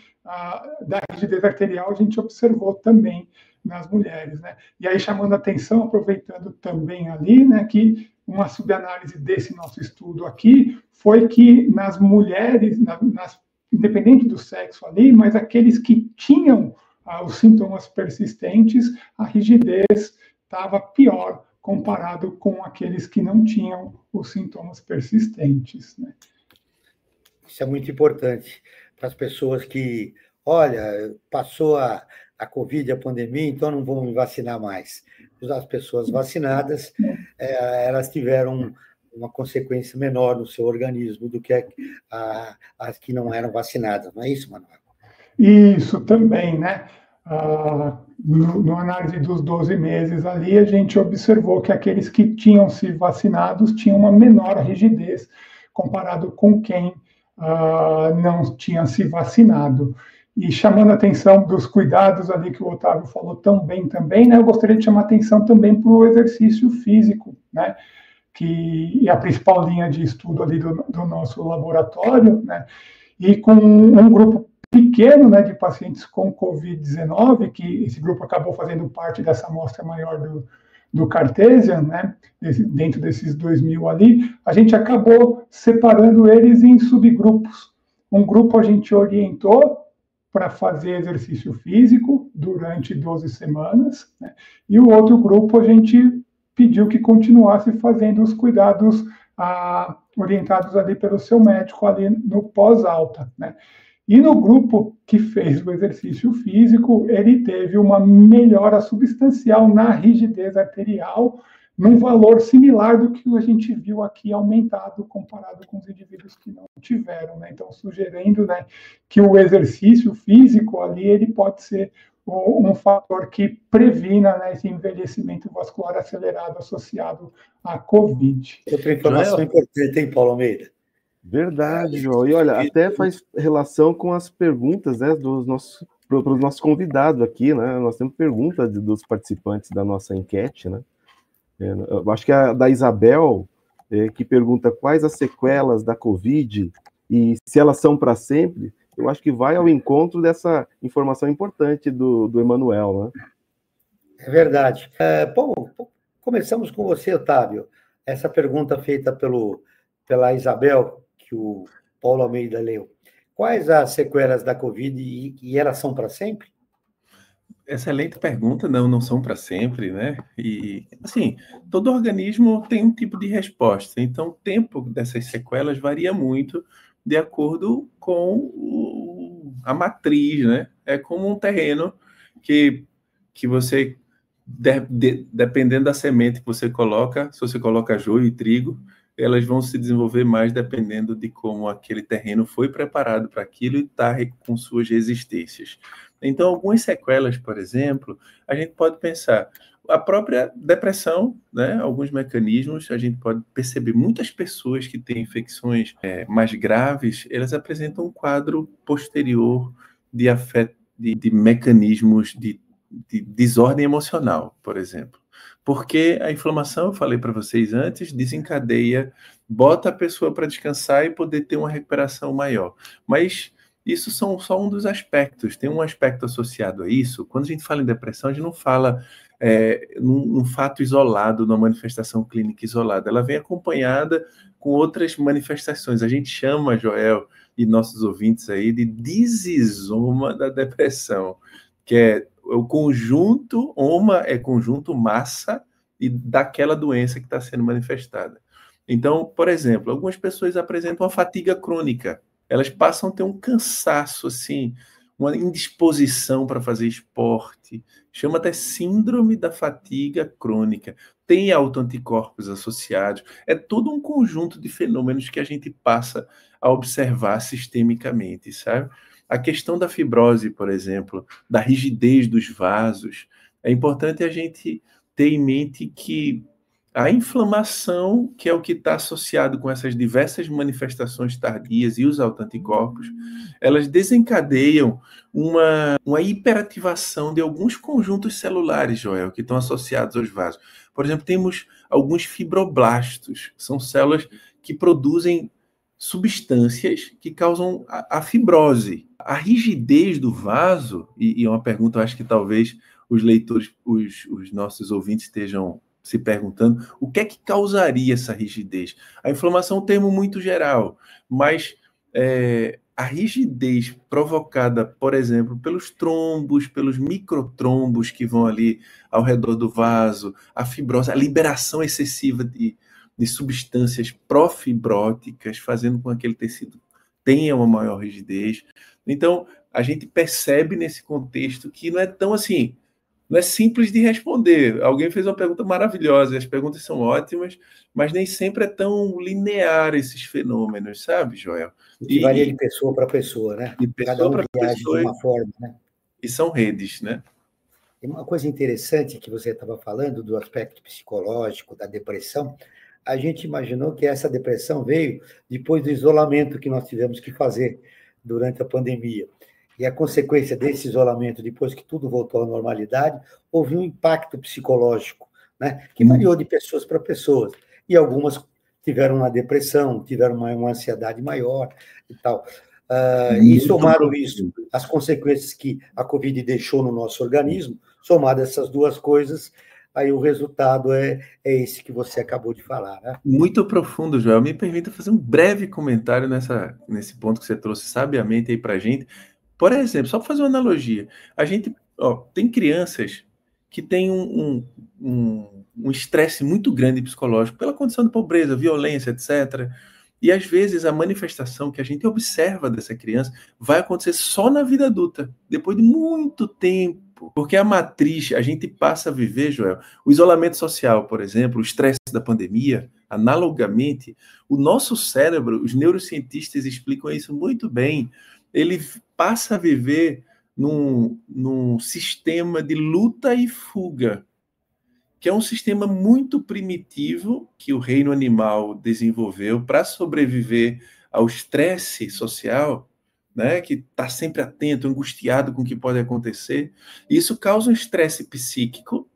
da rigidez arterial a gente observou também nas mulheres, né? E aí chamando a atenção, aproveitando também ali, né, que uma subanálise desse nosso estudo aqui foi que nas mulheres, independente do sexo ali, mas aqueles que tinham os sintomas persistentes, a rigidez estava pior comparado com aqueles que não tinham os sintomas persistentes, né? Isso é muito importante para as pessoas que, olha, passou a Covid, a pandemia, então não vão me vacinar mais. As pessoas vacinadas, elas tiveram uma consequência menor no seu organismo do que as que não eram vacinadas. Não é isso, Manuel? Isso também, né? No análise dos 12 meses ali, a gente observou que aqueles que tinham se vacinados tinham uma menor rigidez comparado com quem não tinha se vacinado. E chamando a atenção dos cuidados ali que o Otávio falou tão bem também, né, eu gostaria de chamar a atenção também para o exercício físico, né, que é a principal linha de estudo ali do nosso laboratório, né, e com um grupo pequeno, né, de pacientes com Covid-19, que esse grupo acabou fazendo parte dessa amostra maior do Cartesian, né, dentro desses 2.000 ali, a gente acabou separando eles em subgrupos. Um grupo a gente orientou para fazer exercício físico durante 12 semanas, né, e o outro grupo a gente pediu que continuasse fazendo os cuidados orientados ali pelo seu médico ali no pós-alta, né. E no grupo que fez o exercício físico, ele teve uma melhora substancial na rigidez arterial, num valor similar do que a gente viu aqui aumentado comparado com os indivíduos que não tiveram, né? Então, sugerindo, né, que o exercício físico ali, ele pode ser um fator que previna, né, esse envelhecimento vascular acelerado associado à COVID. Outra informação importante, hein, Paulo Almeida? Verdade, João. E olha, até faz relação com as perguntas, né, para os nossos convidados aqui, né? Nós temos perguntas dos participantes da nossa enquete, né? Eu acho que a da Isabel, que pergunta quais as sequelas da Covid e se elas são para sempre. eu acho que vai ao encontro dessa informação importante do Emanuel, né? É verdade. Bom, começamos com você, Otávio. Essa pergunta feita pela Isabel, que o Paulo Almeida leu. Quais as sequelas da Covid e elas são para sempre? Excelente pergunta, não são para sempre, né? E, assim, todo organismo tem um tipo de resposta, então o tempo dessas sequelas varia muito de acordo com a matriz, né? É como um terreno que você, dependendo da semente que você coloca, se você coloca joio e trigo, elas vão se desenvolver mais dependendo de como aquele terreno foi preparado para aquilo e está com suas resistências. Então, algumas sequelas, por exemplo, a gente pode pensar a própria depressão, né? Alguns mecanismos, a gente pode perceber muitas pessoas que têm infecções mais graves, elas apresentam um quadro posterior de afeto, de mecanismos de desordem emocional, por exemplo. Porque a inflamação, eu falei para vocês antes, desencadeia, bota a pessoa para descansar e poder ter uma recuperação maior. Mas isso são só um dos aspectos. Tem um aspecto associado a isso. Quando a gente fala em depressão, a gente não fala num fato isolado, numa manifestação clínica isolada. Ela vem acompanhada com outras manifestações. A gente chama, Joel e nossos ouvintes aí, de disisoma da depressão, que é o conjunto, oma é conjunto massa e daquela doença que está sendo manifestada. Então, por exemplo, algumas pessoas apresentam uma fatiga crônica. Elas passam a ter um cansaço, assim, uma indisposição para fazer esporte. Chama até síndrome da fatiga crônica. Tem autoanticorpos associados. É todo um conjunto de fenômenos que a gente passa a observar sistemicamente, sabe? A questão da fibrose, por exemplo, da rigidez dos vasos. É importante a gente ter em mente que a inflamação, que é o que está associado com essas diversas manifestações tardias e os autoanticorpos, elas desencadeiam uma hiperativação de alguns conjuntos celulares, Joel, que estão associados aos vasos. Por exemplo, temos alguns fibroblastos, que são células que produzem substâncias que causam a fibrose. A rigidez do vaso, e é uma pergunta, eu acho que talvez os leitores, os nossos ouvintes estejam se perguntando, o que é que causaria essa rigidez? A inflamação é um termo muito geral, mas a rigidez provocada, por exemplo, pelos trombos, pelos microtrombos que vão ali ao redor do vaso, a fibrose, a liberação excessiva de substâncias profibróticas, fazendo com que aquele tecido tenha uma maior rigidez. Então, a gente percebe nesse contexto que não é tão assim, não é simples de responder. Alguém fez uma pergunta maravilhosa, as perguntas são ótimas, mas nem sempre é tão linear esses fenômenos, sabe, Joel? E varia de pessoa para pessoa, né? De pessoa para pessoa, de uma forma, né? E são redes, né? Tem uma coisa interessante que você estava falando do aspecto psicológico, da depressão. A gente imaginou que essa depressão veio depois do isolamento que nós tivemos que fazer durante a pandemia. E a consequência desse isolamento, depois que tudo voltou à normalidade, houve um impacto psicológico, né? Que variou de pessoas para pessoas. E algumas tiveram uma depressão, tiveram uma ansiedade maior e tal. E somado isso, as consequências que a Covid deixou no nosso organismo, somado essas duas coisas, aí o resultado é esse que você acabou de falar, né? Muito profundo, Joel. Me permita fazer um breve comentário nesse ponto que você trouxe sabiamente aí para a gente. Por exemplo, só para fazer uma analogia, a gente tem crianças que têm um estresse muito grande psicológico pela condição de pobreza, violência, etc. E às vezes a manifestação que a gente observa dessa criança vai acontecer só na vida adulta, depois de muito tempo. Porque a matriz, a gente passa a viver, Joel, o isolamento social, por exemplo, o estresse da pandemia, analogamente, o nosso cérebro, os neurocientistas explicam isso muito bem, ele passa a viver num sistema de luta e fuga, que é um sistema muito primitivo que o reino animal desenvolveu para sobreviver ao estresse social, né, que está sempre atento, angustiado com o que pode acontecer. Isso causa um estresse psíquico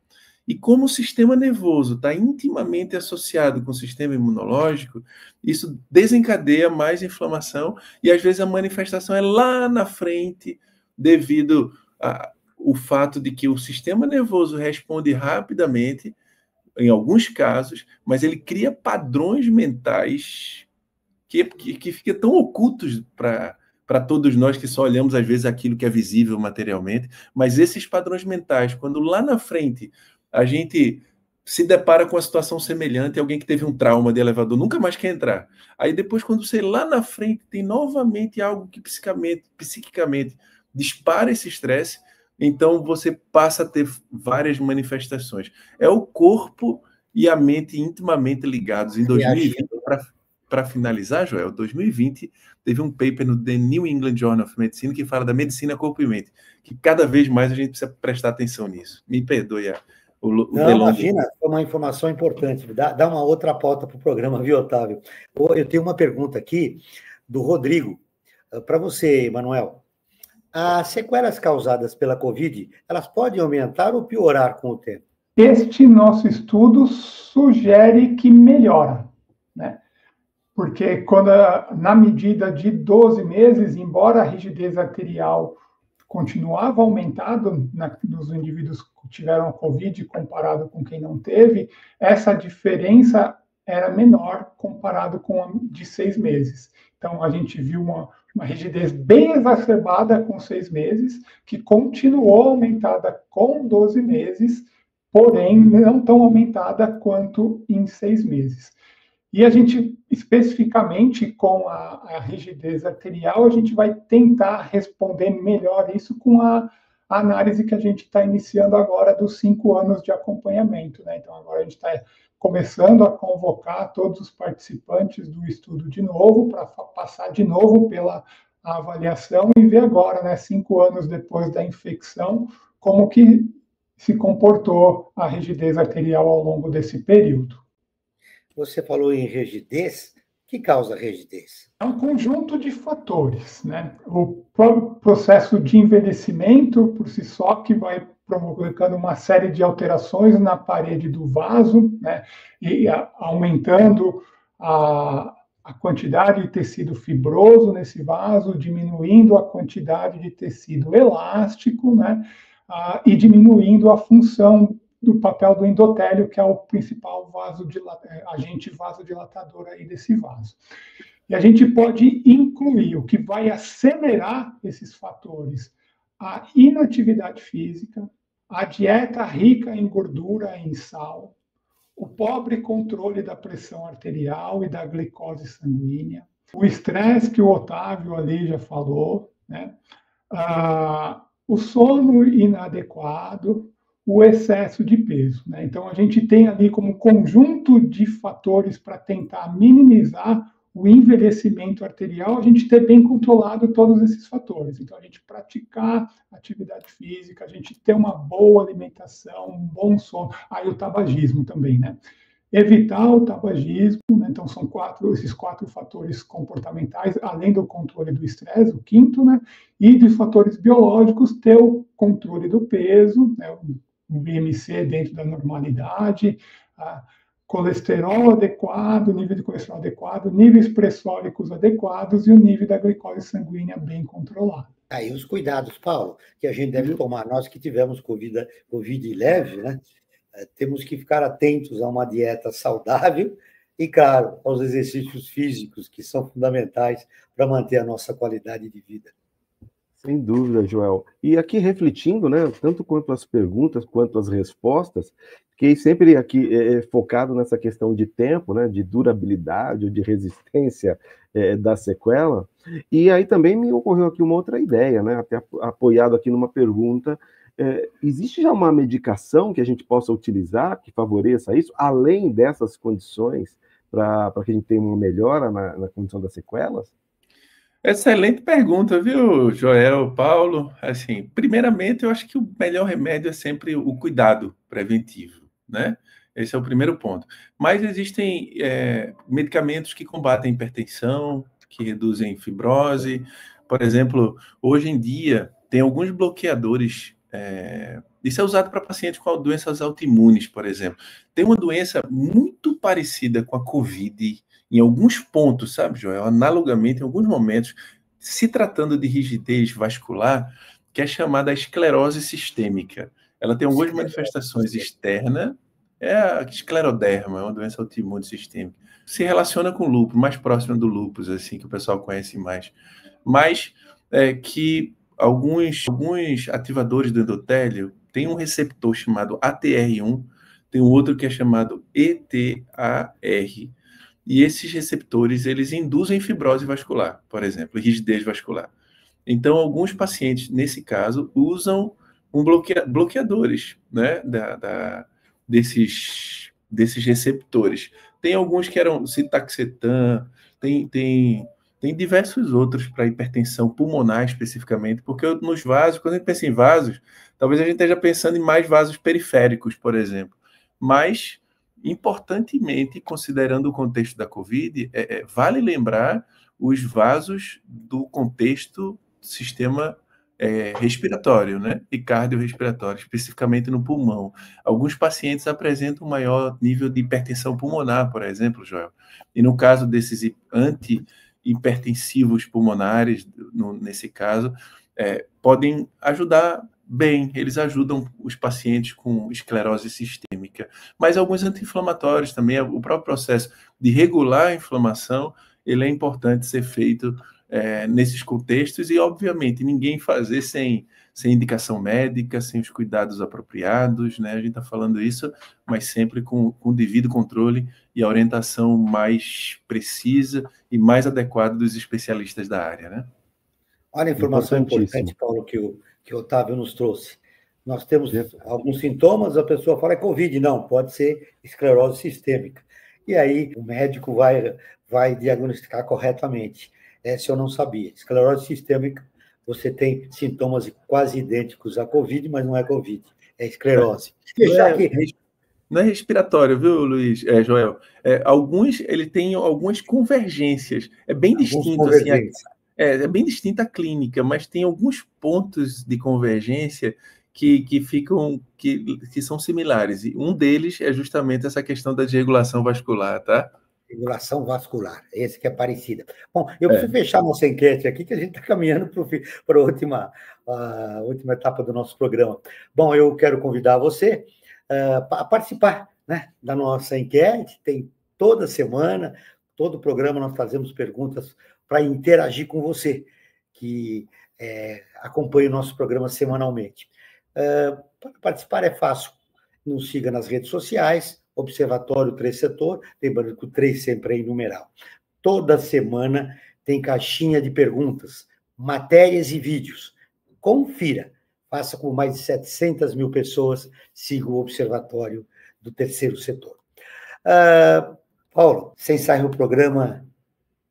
E como o sistema nervoso está intimamente associado com o sistema imunológico, isso desencadeia mais inflamação e às vezes a manifestação é lá na frente devido ao fato de que o sistema nervoso responde rapidamente, em alguns casos, mas ele cria padrões mentais que ficam tão ocultos para todos nós que só olhamos às vezes aquilo que é visível materialmente, mas esses padrões mentais, quando lá na frente a gente se depara com uma situação semelhante, alguém que teve um trauma de elevador, nunca mais quer entrar. Aí depois, quando você lá na frente tem novamente algo que psiquicamente dispara esse estresse, então você passa a ter várias manifestações. É o corpo e a mente intimamente ligados. Em 2020, para finalizar, Joel, 2020 teve um paper no The New England Journal of Medicine que fala da medicina corpo e mente, que cada vez mais a gente precisa prestar atenção nisso. Me perdoe Não, imagina, foi uma informação importante. Dá uma outra pauta para o programa, viu, Otávio? Eu tenho uma pergunta aqui do Rodrigo. Para você, Emanuel. As sequelas causadas pela Covid, elas podem aumentar ou piorar com o tempo? Este nosso estudo sugere que melhora, né? Porque na medida de 12 meses, embora a rigidez arterial continuava aumentado nos indivíduos que tiveram a Covid comparado com quem não teve, essa diferença era menor comparado com a de 6 meses. Então, a gente viu uma rigidez bem exacerbada com 6 meses, que continuou aumentada com 12 meses, porém não tão aumentada quanto em 6 meses. E a gente, especificamente com a rigidez arterial, a gente vai tentar responder melhor isso com a análise que a gente está iniciando agora dos 5 anos de acompanhamento, né? Então, agora a gente está começando a convocar todos os participantes do estudo de novo, para passar de novo pela avaliação e ver agora, né, 5 anos depois da infecção, como que se comportou a rigidez arterial ao longo desse período. Você falou em rigidez. O que causa rigidez? É um conjunto de fatores, né? O próprio processo de envelhecimento, por si só, que vai provocando uma série de alterações na parede do vaso, né? E aumentando a quantidade de tecido fibroso nesse vaso, diminuindo a quantidade de tecido elástico, né? E diminuindo a função do papel do endotélio, que é o principal agente vasodilatador aí desse vaso. E a gente pode incluir o que vai acelerar esses fatores: a inatividade física, a dieta rica em gordura e em sal, o pobre controle da pressão arterial e da glicose sanguínea, o estresse que o Otávio ali já falou, né? O sono inadequado, o excesso de peso, né? Então, a gente tem ali como conjunto de fatores para tentar minimizar o envelhecimento arterial, a gente ter bem controlado todos esses fatores. Então, a gente praticar atividade física, a gente ter uma boa alimentação, um bom sono. Aí o tabagismo também, né? Evitar o tabagismo, né? Então são esses 4 fatores comportamentais, além do controle do estresse, o 5º, né? E de fatores biológicos, ter o controle do peso, né? O BMC dentro da normalidade, colesterol adequado, nível de colesterol adequado, níveis pressóricos adequados e o nível da glicose sanguínea bem controlado. Aí os cuidados, Paulo, que a gente deve tomar, nós que tivemos Covid leve, né? Temos que ficar atentos a uma dieta saudável e, claro, aos exercícios físicos, que são fundamentais para manter a nossa qualidade de vida. Sem dúvida, Joel. E aqui refletindo, né, tanto quanto as perguntas quanto as respostas, fiquei sempre aqui focado nessa questão de tempo, né, de durabilidade ou de resistência da sequela. E aí também me ocorreu aqui uma outra ideia, né, até apoiado aqui numa pergunta. Existe já uma medicação que a gente possa utilizar que favoreça isso, além dessas condições, para que a gente tenha uma melhora na condição das sequelas? Excelente pergunta, viu, Joel, Paulo? Assim, primeiramente, eu acho que o melhor remédio é sempre o cuidado preventivo, né? Esse é o primeiro ponto. Mas existem medicamentos que combatem hipertensão, que reduzem fibrose. Por exemplo, hoje em dia, tem alguns bloqueadores Isso é usado para pacientes com doenças autoimunes, por exemplo. Tem uma doença muito parecida com a COVID em alguns pontos, sabe, Joel? Analogamente, em alguns momentos, se tratando de rigidez vascular, que é chamada esclerose sistêmica. Ela tem algumas manifestações externas, é a escleroderma, é uma doença autoimune sistêmica. Se relaciona com o lúpus, mais próxima do lúpus, assim, que o pessoal conhece mais. Mas que alguns ativadores do endotélio têm um receptor chamado ATR1, tem um outro que é chamado ETAR, e esses receptores, eles induzem fibrose vascular, por exemplo, rigidez vascular. Então, alguns pacientes, nesse caso, usam bloqueadores, né, desses receptores. Tem alguns que eram citaxetam, tem diversos outros para hipertensão pulmonar especificamente, porque nos vasos, quando a gente pensa em vasos, talvez a gente esteja pensando em mais vasos periféricos, por exemplo. Mas, importantemente, considerando o contexto da COVID, vale lembrar os vasos do contexto do sistema respiratório, né? E cardiorrespiratório, especificamente no pulmão. Alguns pacientes apresentam um maior nível de hipertensão pulmonar, por exemplo, Joel. E no caso desses anti-hipertensivos pulmonares, nesse caso, podem ajudar bem, eles ajudam os pacientes com esclerose sistêmica. Mas alguns anti-inflamatórios também, o próprio processo de regular a inflamação, ele é importante ser feito nesses contextos e, obviamente, ninguém fazer sem indicação médica, sem os cuidados apropriados, né? A gente está falando isso, mas sempre com o devido controle e a orientação mais precisa e mais adequada dos especialistas da área, né? Olha a informação importante, Paulo, que o Otávio nos trouxe. Nós temos alguns sintomas, a pessoa fala é COVID. Não, pode ser esclerose sistêmica. E aí o médico vai diagnosticar corretamente. Essa eu não sabia. Esclerose sistêmica, você tem sintomas quase idênticos à COVID, mas não é COVID, é esclerose. Não é respiratório, viu, Luiz? Joel? Ele tem algumas convergências. É bem distinto, assim, é bem distinta a clínica, mas tem alguns pontos de convergência que são similares. E um deles é justamente essa questão da desregulação vascular, tá? Regulação vascular, esse que é parecida. Bom, eu preciso fechar nossa enquete aqui, que a gente está caminhando para a última etapa do nosso programa. Bom, eu quero convidar você a participar, né, da nossa enquete. Tem toda semana, todo programa nós fazemos perguntas para interagir com você, que acompanha o nosso programa semanalmente. Para participar é fácil. Nos siga nas redes sociais, Observatório 3 Setor, lembrando que o 3 sempre é em numeral. Toda semana tem caixinha de perguntas, matérias e vídeos. Confira. Faça com mais de 700 mil pessoas, siga o Observatório do Terceiro Setor. Paulo, você encerra o programa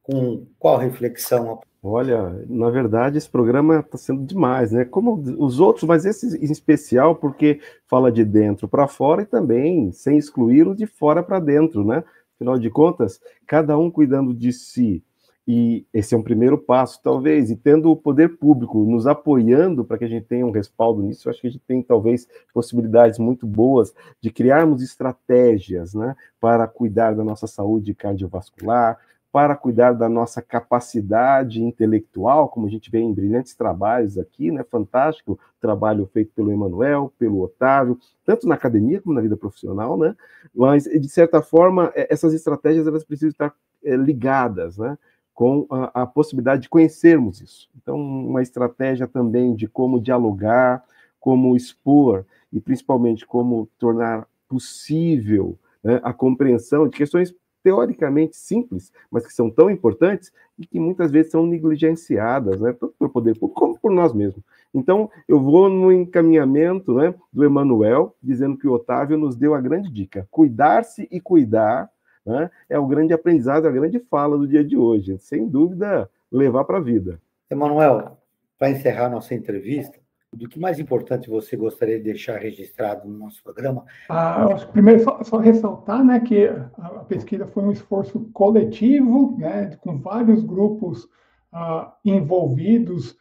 com qual reflexão? Olha, na verdade, esse programa está sendo demais, né? Como os outros, mas esse em especial, porque fala de dentro para fora e também sem excluir o de fora para dentro, né? Afinal de contas, cada um cuidando de si. E esse é um primeiro passo, talvez, e tendo o poder público nos apoiando para que a gente tenha um respaldo nisso, eu acho que a gente tem, talvez, possibilidades muito boas de criarmos estratégias, né, para cuidar da nossa saúde cardiovascular, para cuidar da nossa capacidade intelectual, como a gente vê em brilhantes trabalhos aqui, né? Fantástico trabalho feito pelo Emanuel, pelo Otávio, tanto na academia como na vida profissional, né? Mas, de certa forma, essas estratégias elas precisam estar ligadas, né, com a possibilidade de conhecermos isso. Então, uma estratégia também de como dialogar, como expor e, principalmente, como tornar possível, né, a compreensão de questões teoricamente simples, mas que são tão importantes e que muitas vezes são negligenciadas, né, tanto pelo poder público como por nós mesmos. Então, eu vou no encaminhamento, né, do Emanuel, dizendo que o Otávio nos deu a grande dica. Cuidar-se e cuidar, né, é o grande aprendizado, a grande fala do dia de hoje. Sem dúvida, levar para a vida. Emanuel, para encerrar nossa entrevista, do que mais importante você gostaria de deixar registrado no nosso programa? Eu acho que primeiro só ressaltar, né, que a pesquisa foi um esforço coletivo, né, com vários grupos envolvidos,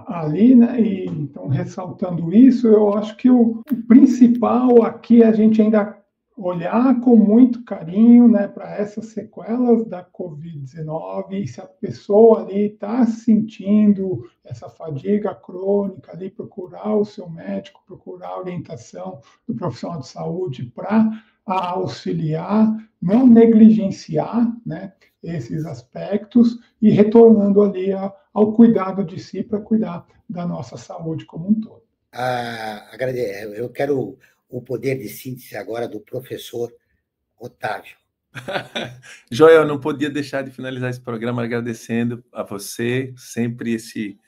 ali, né? E então, ressaltando isso, eu acho que o principal aqui é a gente ainda olhar com muito carinho, né, para essas sequelas da Covid-19, e se a pessoa ali está sentindo essa fadiga crônica ali, procurar o seu médico, procurar a orientação do profissional de saúde para auxiliar, não negligenciar, né, esses aspectos, e retornando ali ao cuidado de si para cuidar da nossa saúde como um todo. Eu quero o poder de síntese agora do professor Otávio. Joel, não podia deixar de finalizar esse programa agradecendo a você, sempre esse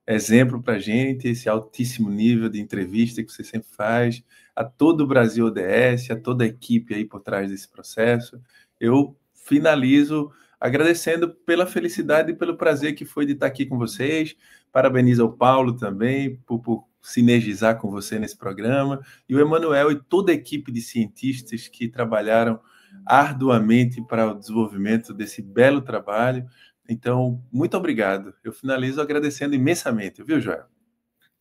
exemplo para a gente, esse altíssimo nível de entrevista que você sempre faz, a todo o Brasil ODS, a toda a equipe aí por trás desse processo. Eu finalizo agradecendo pela felicidade e pelo prazer que foi de estar aqui com vocês. Parabenizo ao Paulo também por sinergizar com você nesse programa, e o Emanuel e toda a equipe de cientistas que trabalharam arduamente para o desenvolvimento desse belo trabalho. Então, muito obrigado. Eu finalizo agradecendo imensamente, viu, Joel?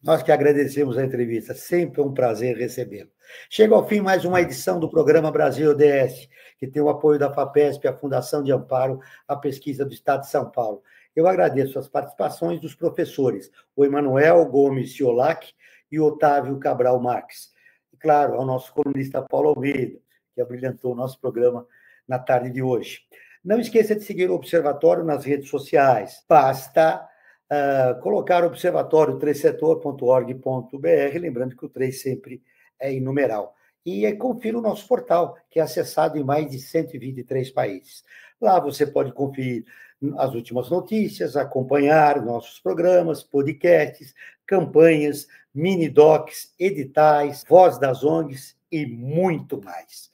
Nós que agradecemos a entrevista, sempre é um prazer recebê-lo. Chega ao fim mais uma edição do programa Brasil ODS, que tem o apoio da FAPESP, a Fundação de Amparo à Pesquisa do Estado de São Paulo. Eu agradeço as participações dos professores, o Emanuel Gomes Ciolac e o Otávio Cabral Marques. E, claro, ao nosso colunista Paulo Almeida, que abrilhantou o nosso programa na tarde de hoje. Não esqueça de seguir o Observatório nas redes sociais. Basta colocar observatório3setor.org.br, lembrando que o 3 sempre é em numeral. E confira o nosso portal, que é acessado em mais de 123 países. Lá você pode conferir as últimas notícias, acompanhar nossos programas, podcasts, campanhas, mini-docs, editais, voz das ONGs e muito mais.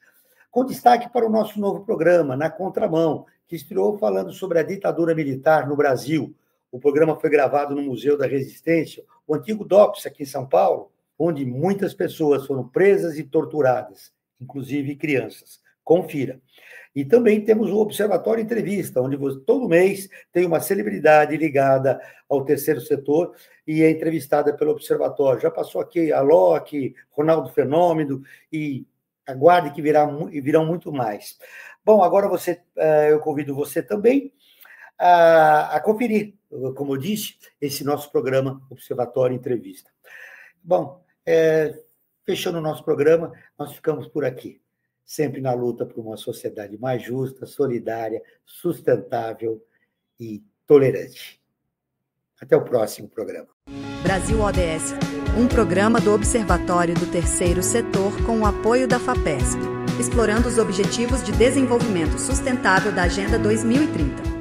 Com destaque para o nosso novo programa, Na Contramão, que estreou falando sobre a ditadura militar no Brasil. O programa foi gravado no Museu da Resistência, o antigo DOPS, aqui em São Paulo, onde muitas pessoas foram presas e torturadas, inclusive crianças. Confira. E também temos o Observatório Entrevista, onde todo mês tem uma celebridade ligada ao terceiro setor e é entrevistada pelo Observatório. Já passou aqui a Loki, Ronaldo Fenômeno, e aguarde que virão muito mais. Bom, agora eu convido você também a conferir, como eu disse, esse nosso programa Observatório Entrevista. Bom, fechando o nosso programa, nós ficamos por aqui, sempre na luta por uma sociedade mais justa, solidária, sustentável e tolerante. Até o próximo programa. Brasil ODS, um programa do Observatório do Terceiro Setor com o apoio da FAPESP, explorando os Objetivos de Desenvolvimento Sustentável da Agenda 2030.